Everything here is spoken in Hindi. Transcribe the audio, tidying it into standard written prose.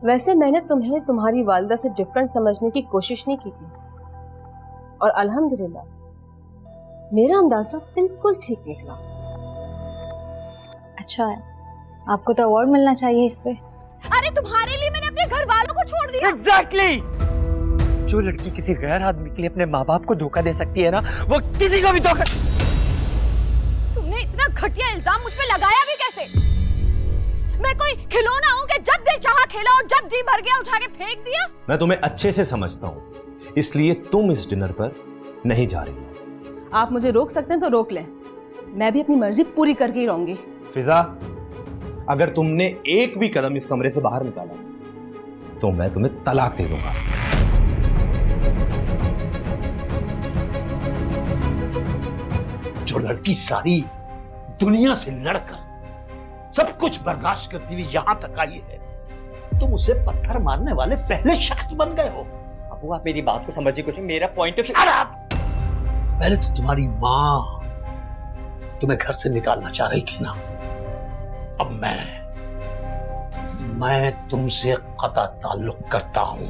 वैसे मैंने तुम्हें तुम्हारी वालिदा से डिफरेंट समझने की कोशिश नहीं की थी, और अल्हम्दुलिल्लाह मेरा अंदाजा बिल्कुल ठीक निकला। अच्छा है, आपको तो अवार्ड मिलना चाहिए इस पे। अरे तुम्हारे लिए मैंने अपने घर वालों को छोड़ दिया। एग्जैक्टली जो लड़की किसी गैर आदमी के लिए अपने माँ बाप को धोखा दे सकती है ना, वो किसी को भी धोखा। तुमने इतना घटिया इल्जाम मुझ पे लगाया भी कैसे? मैं कोई खिलौना हूँ कि जब दिल चाहा खेला और जब जी भर गया उठा के फेंक दिया? मैं तुम्हें अच्छे से समझता हूँ, इसलिए तुम इस डिनर पर नहीं जा रही हो। आप मुझे रोक सकते हैं तो रोक लें, मैं भी अपनी मर्जी पूरी करके ही रहूंगी। फिजा, अगर तुमने एक भी कदम इस कमरे से बाहर निकाला तो मैं तुम्हें तलाक दे दूंगा। जो लड़की सारी दुनिया से लड़कर सब कुछ बर्दाश्त करती हुई यहां तक आई है, तुम उसे पत्थर मारने वाले पहले शख्स बन गए हो। अबू आप मेरी बात को समझिए, कुछ मेरा पॉइंट ऑफ पहले तो तुम्हारी मां तुम्हें घर से निकालना चाह रही थी ना, अब मैं तुमसे कता ताल्लुक करता हूं।